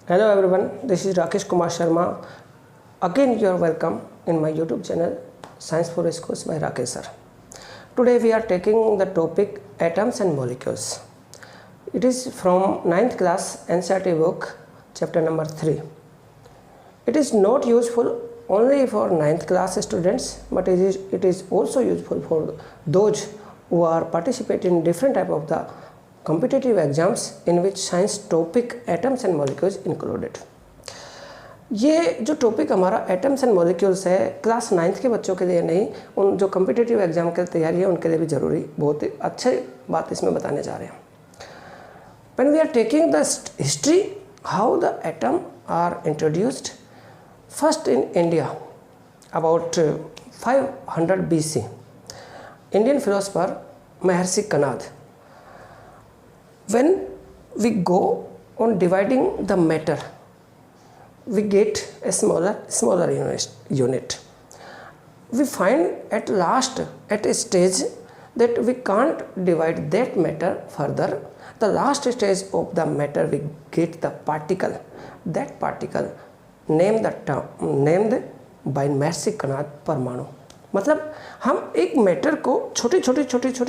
Hello everyone, this is Rakesh Kumar Sharma. Again you are welcome in my YouTube channel Science for Schools by Rakesh sir. Today we are taking the topic atoms and molecules. It is from 9th class NCERT book chapter number 3. It is not useful only for 9th class students, but it is also useful for those who are participating in different type of the competitive exams in which science topic atoms and molecules included. ये जो topic हमारा atoms and molecules है class 9th के बच्चों के लिए नहीं, उन जो कम्पिटिटिव एग्जाम की तैयारी है उनके लिए भी ज़रूरी, बहुत ही अच्छी बात इसमें बताने जा रहे हैं. When we are taking the history how the atom are introduced, first in India about 500 BC, Indian philosopher Maharshi Kanad. When we go on dividing the matter, we get a smaller unit. We find at last at a stage that we can't divide that matter further. The last stage of the matter we get the particle. That particle named by Maharshi Kanad परमाणु. मतलब हम एक matter को छोटे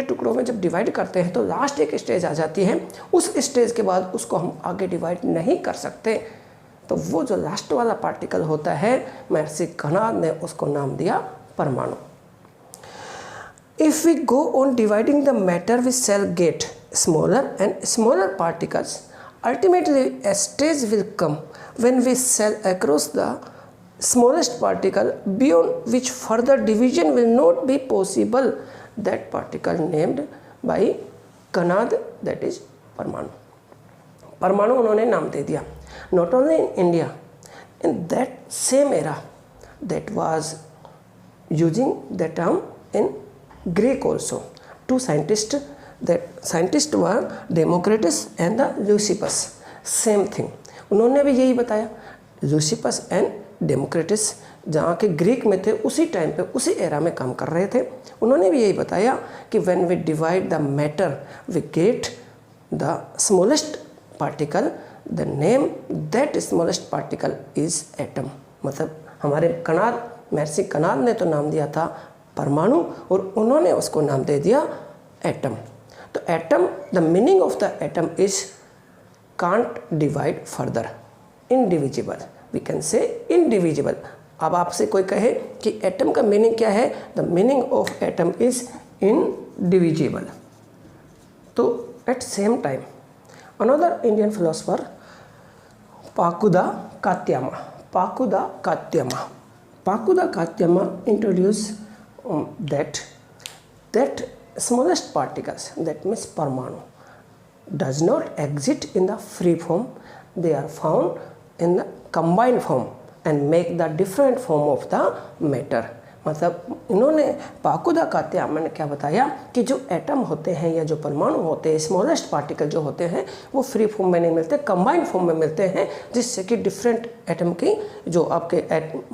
टुकड़ों में जब divide करते हैं तो लास्ट एक स्टेज आ जाती है. उस स्टेज के बाद उसको हम आगे डिवाइड नहीं कर सकते, तो वो जो लास्ट वाला पार्टिकल होता है महर्षि कनाद ने उसको नाम दिया परमाणु. If we go on dividing the matter we shall get smaller and smaller particles. Ultimately a stage will come when we shall across the smallest particle beyond which further division will not be possible. That particle named by Kanad, that is परमाणु. परमाणु उन्होंने नाम दे दिया. Not only in India, in that same era that was using the term in Greek also. Two scientists, that scientists were Democritus and the Leucippus. Same thing. उन्होंने भी यही बताया. Leucippus and democracies जहाँ के ग्रीक में थे, उसी time पे उसी एरा में काम कर रहे थे. उन्होंने भी यही बताया कि when we divide the matter we get the smallest particle. The name that smallest particle is atom. मतलब हमारे महर्षि कनाद ने तो नाम दिया था परमाणु और उन्होंने उसको नाम दे दिया एटम. तो atom, the meaning of the atom is can't divide further, indivisible. We can say indivisible. अब आपसे कोई कहे कि एटम का मीनिंग क्या है, the meaning of atom is indivisible. तो at same time another Indian philosopher Pakudha Katyayana introduce that smallest particles, that means परमाणु, does not exist in the free form. They are found in the combined form and make the different form of the matter. मतलब इन्होंने पाकुदा कात्यामा ने क्या बताया कि जो atom होते हैं या जो परमाणु होते हैं, स्मॉलेस्ट पार्टिकल जो होते हैं, वो फ्री फॉर्म में नहीं मिलते, कंबाइंड फॉर्म में मिलते हैं, जिससे कि डिफरेंट एटम की जो आपके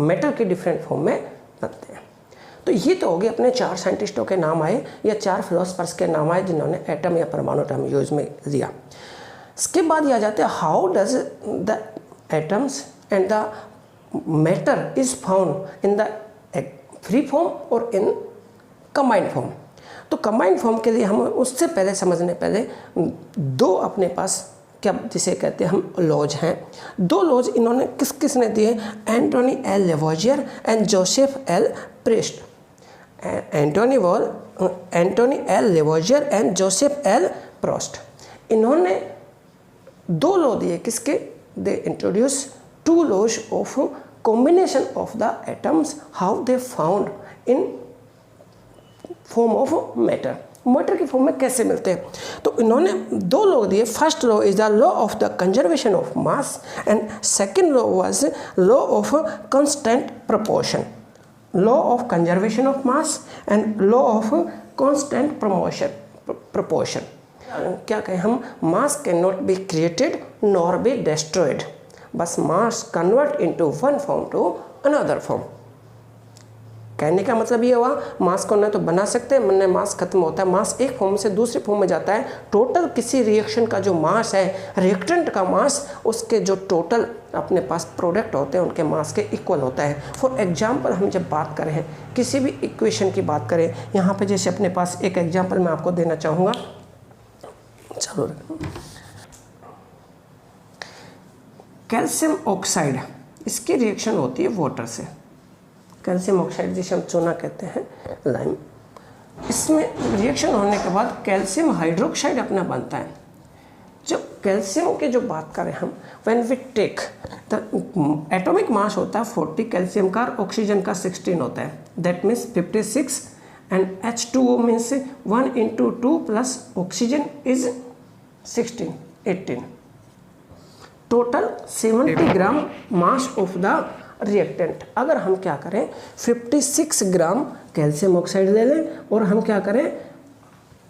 मेटर की डिफरेंट फॉर्म में बनते हैं. तो ये तो हो गए अपने 4 साइंटिस्टों के नाम आए या 4 फिलोसफर्स के नाम आए जिन्होंने एटम या परमाणु टर्म यूज में लिया. इसके बाद ये आ जाते हैं how does the atoms and the matter is found in the free form or in combined form. तो combined form के लिए हम उससे पहले समझने पहले दो अपने पास क्या जिसे कहते हैं हम लॉज हैं. 2 लॉज इन्होंने किसने दिए, Antoine L Lavoisier and Joseph L Proust. Antoine L Lavoisier and Joseph L Proust. इन्होंने 2 लॉ दिए किसके, they introduce 2 laws of combination of the atoms, how they found in form of matter. Matter की form में कैसे मिलते हैं, तो इन्होंने 2 लॉ दिए. First law is the law of the conservation of mass and second law was law of constant proportion. Law of conservation of mass and law of constant proportion. क्या कहें हम, मास can not be created nor B कहने का मतलब ये हुआ मास को न तो बना सकते हैं, न मास खत्म होता है, मास एक फॉर्म से दूसरे फॉर्म में जाता है। टोटल किसी रिएक्शन का जो मास है, रिएक्टेंट का मास, उसके जो टोटल अपने पास प्रोडक्ट होते हैं उनके मास के इक्वल होता है। फॉर एग्जांपल हम जब बात करें हैं किसी भी इक्वेशन की बात करें, यहाँ पे जैसे अपने पास एक एग्जांपल मैं आपको देना चाहूँगा। चलो, कैल्शियम ऑक्साइड, इसकी रिएक्शन होती है वाटर से। कैल्शियम ऑक्साइड जिसे हम चूना कहते हैं, लाइम, इसमें रिएक्शन होने के बाद कैल्शियम हाइड्रोक्साइड अपना बनता है। जब कैल्शियम की जो बात करें हम, when we take the atomic mass होता है 40 कैल्शियम का, ऑक्सीजन का 16 होता है, that means 56, and H2O means 1 × 2 plus oxygen is 16, 18, total 70 gram mass of the reactant. अगर हम क्या करें 56 ग्राम कैल्शियम ऑक्साइड ले लें और हम क्या करें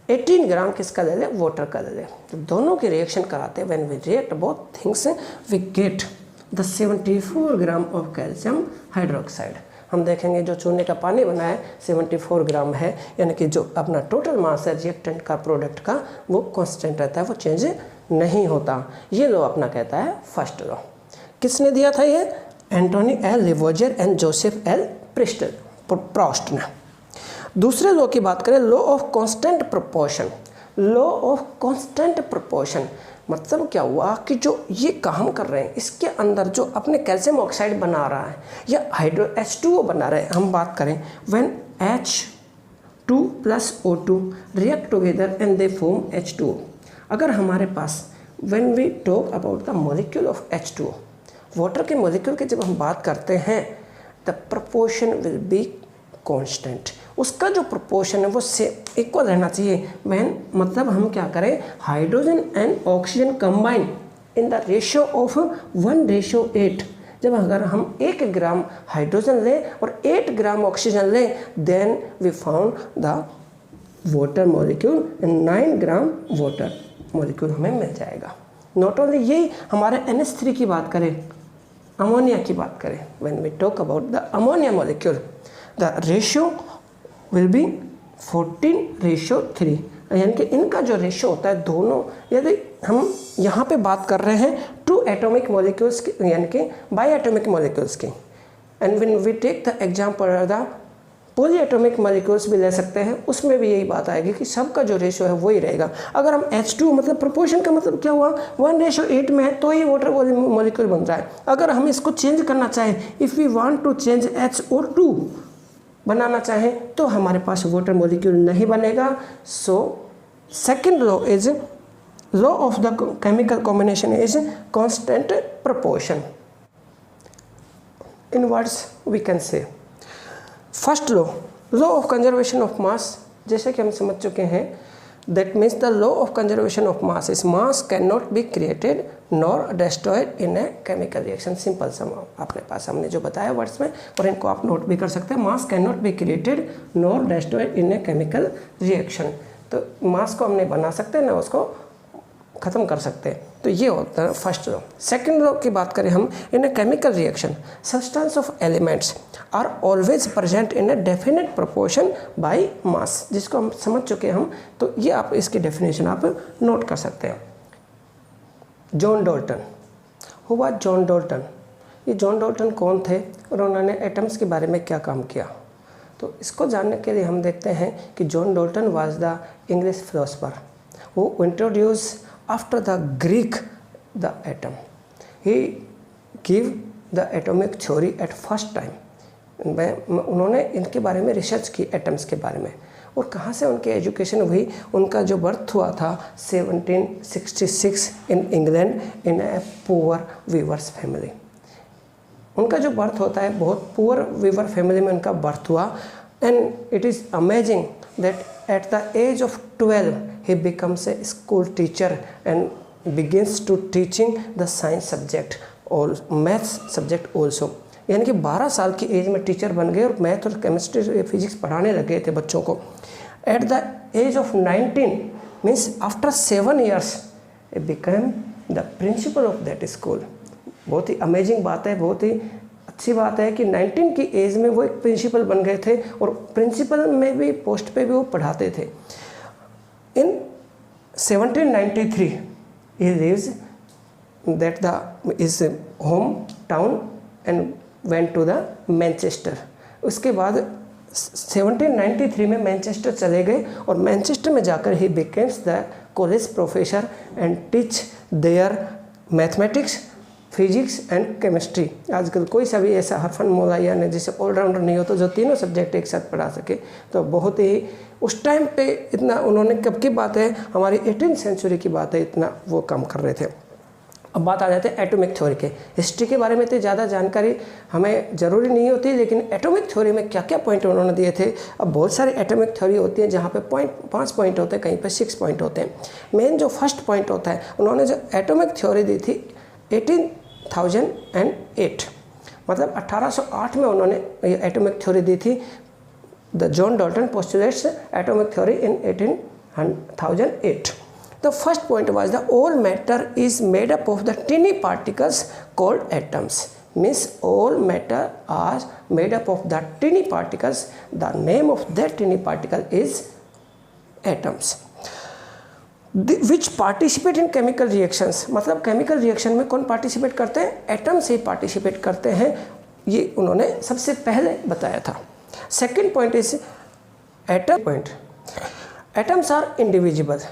18 ग्राम किसका ले लें, वाटर का ले लें, तो दोनों की रिएक्शन कराते हैं। When we react both things we get the 74 gram of calcium hydroxide. हम देखेंगे जो चूने का पानी बना है 74 ग्राम है, यानी कि जो अपना टोटल मास है रिएक्टेंट का, प्रोडक्ट का, वो कांस्टेंट रहता है, वो चेंज नहीं होता। ये लॉ अपना कहता है फर्स्ट लॉ। किसने दिया था ये? Antoine L Lavoisier and Joseph L Proust ने। दूसरे लॉ की बात करें, law of constant proportion. Law of constant proportion मतलब क्या हुआ कि जो ये काम कर रहे हैं इसके अंदर जो अपने कैल्शियम ऑक्साइड बना रहा है या हाइड्रो H2O बना रहे हैं, हम बात करें when H2 plus O2 react together and they form H2O। अगर हमारे पास when we talk about the molecule of H2O, water के मॉलिक्यूल की जब हम बात करते हैं, the proportion will be constant. उसका जो प्रोपोर्शन है वो से इक्वल रहना चाहिए। व्हेन मतलब हम क्या करें, hydrogen and oxygen combine in the ratio of 1:8। जब अगर हम 1 ग्राम हाइड्रोजन लें और 8 ग्राम ऑक्सीजन लें, then we found the water molecule and 9 gram water molecule हमें मिल जाएगा। नॉट ओनली यही, हमारे NH3 की बात करें, अमोनिया की बात करें, when we talk about the ammonia molecule, the ratio will be 14:3, यानी कि इनका जो रेशियो होता है दोनों, यदि हम यहाँ पे बात कर रहे हैं 2 एटॉमिक मॉलिक्यूल्स की, यानी कि बाई एटॉमिक मॉलिक्यूल्स की, and when we take the example the poly atomic molecules भी ले सकते हैं, उसमें भी यही बात आएगी कि सबका जो रेशियो है वही रहेगा। अगर हम H2 मतलब प्रोपोर्शन का मतलब क्या हुआ, 1:8 में है तो ही वाटर मॉलिक्यूल बन रहा है। अगर हम इसको चेंज करना चाहें, if we want to change HO2 बनाना चाहें तो हमारे पास वाटर मॉलिक्यूल नहीं बनेगा। So second law is law of the chemical combination is constant proportion. In words we can say first law, law of conservation of mass, जैसे कि हम समझ चुके हैं, that means the law of conservation of mass is mass can not be created nor destroyed in a chemical reaction. Simple सा अपने पास हमने जो बताया वर्ड्स में, और इनको आप नोट भी कर सकते हैं, मास can not be created nor destroyed in a chemical reaction. तो मास को हम नहीं बना सकते ना उसको ख़त्म कर सकते हैं। तो ये होता है फर्स्ट लॉ। सेकेंड लॉ की बात करें हम, in a chemical reaction substance of elements are always present in a definite proportion by mass, जिसको हम समझ चुके हैं हम। तो ये आप इसकी डेफिनेशन आप नोट कर सकते हैं। जॉन डाल्टन, हुआ जॉन डाल्टन, ये जॉन डाल्टन कौन थे और उन्होंने एटम्स के बारे में क्या काम किया? तो इसको जानने के लिए हम देखते हैं कि John Dalton was the English philosopher who introduce after the Greek the atom. He gave the atomic theory at first time. उन्होंने इनके बारे में रिसर्च की एटम्स के बारे में, और कहाँ से उनकी एजुकेशन हुई, उनका जो बर्थ हुआ था 1766 in England in a poor weavers family. उनका जो बर्थ होता है बहुत पुअर वीवर फैमिली में उनका बर्थ हुआ, and it is amazing that at the age of 12 he becomes a school teacher and begins to teaching the science subject or maths subject also। यानी कि 12 साल की एज में टीचर बन गए और मैथ और केमिस्ट्री फिजिक्स पढ़ाने लगे थे बच्चों को। At the age of 19 means after 7 years he became the principal of that school। बहुत ही अमेजिंग बात है, बहुत ही अच्छी बात है कि 19 की एज में वो एक प्रिंसिपल बन गए थे और प्रिंसिपल में भी पोस्ट पे भी वो पढ़ाते थे। इन 1793 he lives that is home town and went to the Manchester. उसके बाद 1793 में मैनचेस्टर चले गए और मैनचेस्टर में जाकर ही becames the college professor and teach there mathematics, physics and chemistry. आजकल कोई सा भी ऐसा हरफन मौलाया नहीं जिसे ऑलराउंडर नहीं हो तो जो तीनों सब्जेक्ट एक साथ पढ़ा सके, तो बहुत ही उस टाइम पे इतना उन्होंने, कब की बात है, हमारी 18th सेंचुरी की बात है, इतना वो काम कर रहे थे। अब बात आ जाते हैं एटॉमिक थ्योरी के। हिस्ट्री के बारे में तो ज़्यादा जानकारी हमें ज़रूरी नहीं होती, लेकिन एटॉमिक थ्योरी में क्या क्या पॉइंट उन्होंने दिए थे। अब बहुत सारी एटॉमिक थ्योरी होती है जहाँ पे 5 पॉइंट होते हैं, कहीं पे 6 पॉइंट होते हैं। मेन जो फर्स्ट पॉइंट होता है, उन्होंने जो एटॉमिक थ्योरी दी थी 1808, मतलब 1808 में उन्होंने ये एटॉमिक थ्योरी दी थी। The John Dalton postulates atomic theory in 1808। The first point was the all matter is made up of the tiny particles called atoms. Means all matter are made up of the tiny particles. The name of that tiny particle is atoms. Which participate in chemical reactions. मतलब chemical reaction में कौन participate करते हैं? Atoms ही participate करते हैं। ये उन्होंने सबसे पहले बताया था। Second point is atom point. Atoms are indivisible,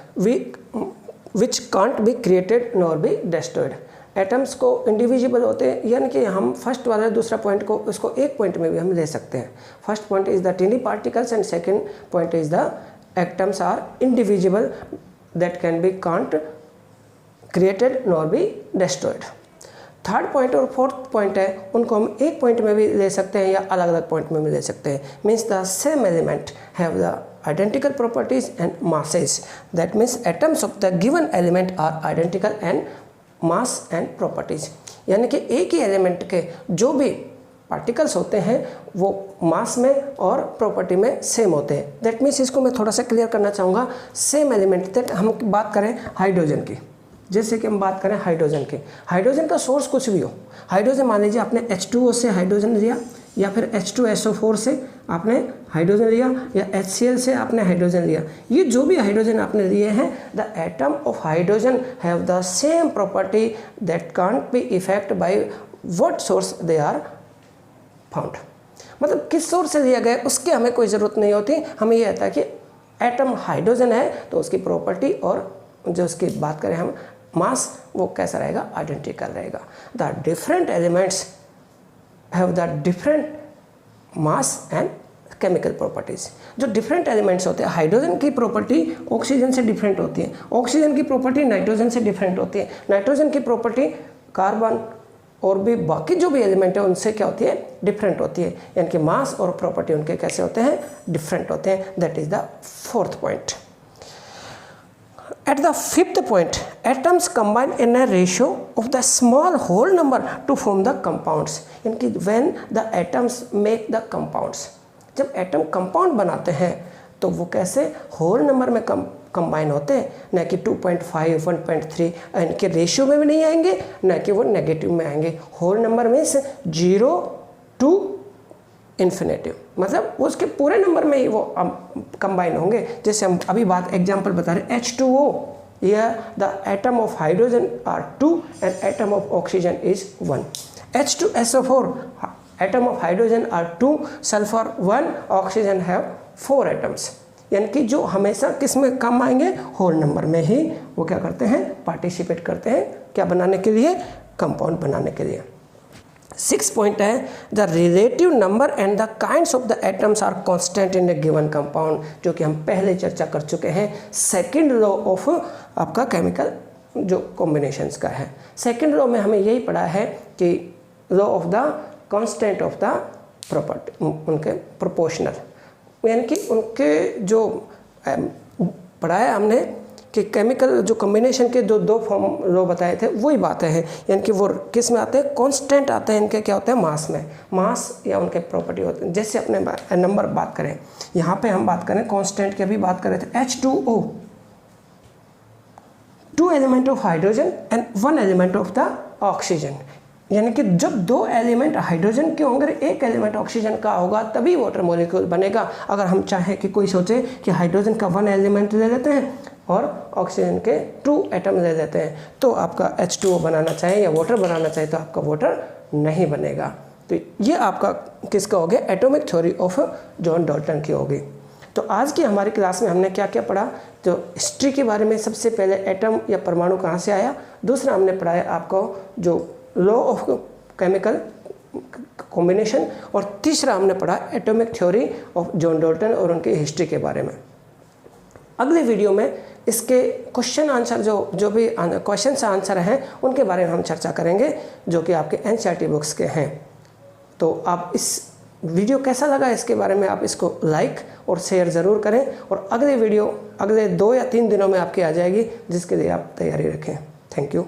which can't be created nor be destroyed. Atoms को इंडिविजिबल होते हैं, यानी कि हम फर्स्ट वाला दूसरा पॉइंट को उसको एक पॉइंट में भी हम ले सकते हैं। First point is the tiny particles and second point is the atoms are indivisible that can be can't created nor be destroyed. Third point और फोर्थ पॉइंट है, उनको हम एक पॉइंट में भी ले सकते हैं या अलग अलग पॉइंट में भी ले सकते हैं। Means the same element have the identical properties and masses. That means atoms of the given element are identical and mass and properties. यानी कि एक ही एलिमेंट के जो भी पार्टिकल्स होते हैं वो मास में और प्रॉपर्टी में सेम होते हैं। दैट मीन्स इसको मैं थोड़ा सा क्लियर करना चाहूँगा। सेम एलिमेंट दैट हम बात करें हाइड्रोजन की, जैसे कि हम बात करें हाइड्रोजन की, हाइड्रोजन का सोर्स कुछ भी हो। हाइड्रोजन मान लीजिए आपने H2O से हाइड्रोजन लिया, या फिर H2SO4 से आपने हाइड्रोजन लिया, या HCl से आपने हाइड्रोजन लिया। ये जो भी हाइड्रोजन आपने लिए हैं, the atom of hydrogen have the same property that can't be effect by what source they are found. मतलब किस सोर्स से लिया गया उसकी हमें कोई ज़रूरत नहीं होती। हमें ये आता है कि एटम हाइड्रोजन है तो उसकी प्रॉपर्टी और जो उसकी बात करें हम मास, वो कैसा रहेगा, आइडेंटिकल रहेगा। The different elements have the different mass and chemical properties. जो डिफरेंट एलिमेंट्स होते हैं, हाइड्रोजन की प्रॉपर्टी ऑक्सीजन से डिफरेंट होती है, ऑक्सीजन की प्रॉपर्टी नाइट्रोजन से डिफरेंट होती है, नाइट्रोजन की प्रॉपर्टी कार्बन और भी बाकी जो भी एलिमेंट है उनसे क्या होती है, डिफरेंट होती है। यानी कि मास और प्रॉपर्टी उनके कैसे होते हैं, डिफरेंट होते हैं। That is the fourth point. At the fifth point, atoms combine in a ratio of the small whole number to form the compounds. यानी when the atoms make the compounds, जब atom compound बनाते हैं तो वो कैसे whole number में combine होते हैं, न कि 2.5, 1.3 इनके रेशियो में भी नहीं आएंगे, न कि वो नेगेटिव में आएंगे। Whole number means 0 to infinitive, मतलब उसके पूरे नंबर में ही वो कंबाइन होंगे। जैसे हम अभी बात एग्जांपल बता रहे H2O, या the atom of hydrogen are 2 and atom of oxygen is 1। H2SO4 atom of hydrogen are 2, sulphur 1, oxygen have 4 atoms. यानी कि जो हमेशा किस में कम आएंगे, होल नंबर में ही वो क्या करते हैं, पार्टिसिपेट करते हैं, क्या बनाने के लिए, कंपाउंड बनाने के लिए। 6 पॉइंट है, the relative number and the kinds of the atoms are constant in a given compound, जो कि हम पहले चर्चा कर चुके हैं। सेकंड लॉ ऑफ आपका केमिकल जो कॉम्बिनेशंस का है। सेकंड लॉ में हमें यही पढ़ा है कि law of the constant of the property, उनके प्रोपोर्शनल, यानी कि उनके जो पढ़ा है हमने कि केमिकल जो कॉम्बिनेशन के जो 2 फॉर्म लॉ बताए थे वही बातें हैं। यानी कि वो किस में आते हैं, कांस्टेंट आते हैं इनके, क्या होते हैं, मास में, मास या उनके प्रॉपर्टी होते हैं। जैसे अपने नंबर बात करें, यहाँ पे हम बात करें कांस्टेंट की, अभी बात कर रहे थे H2O, 2 element of hydrogen and 1 element of the oxygen. यानी कि जब दो एलिमेंट हाइड्रोजन के होंगे, एक एलिमेंट ऑक्सीजन का होगा, तभी वाटर मॉलिक्यूल बनेगा। अगर हम चाहें कि कोई सोचे कि हाइड्रोजन का 1 एलिमेंट ले लेते हैं और ऑक्सीजन के 2 एटम ले लेते हैं, तो आपका H2O बनाना चाहे या वाटर बनाना चाहे तो आपका वाटर नहीं बनेगा। तो ये आपका किसका हो गया, atomic theory of John Dalton की होगी। तो आज की हमारी क्लास में हमने क्या क्या पढ़ा, तो हिस्ट्री के बारे में सबसे पहले एटम या परमाणु कहाँ से आया, दूसरा हमने पढ़ाया आपको जो लॉ ऑफ केमिकल कॉम्बिनेशन, और तीसरा हमने पढ़ा atomic theory of John Dalton और उनकी हिस्ट्री के बारे में। अगले वीडियो में इसके क्वेश्चन आंसर जो भी क्वेश्चन आंसर हैं उनके बारे में हम चर्चा करेंगे, जो कि आपके NCERT बुक्स के हैं। तो आप इस वीडियो कैसा लगा इसके बारे में आप इसको लाइक और शेयर ज़रूर करें, और अगले वीडियो अगले 2 या 3 दिनों में आपकी आ जाएगी, जिसके लिए आप तैयारी रखें। Thank you.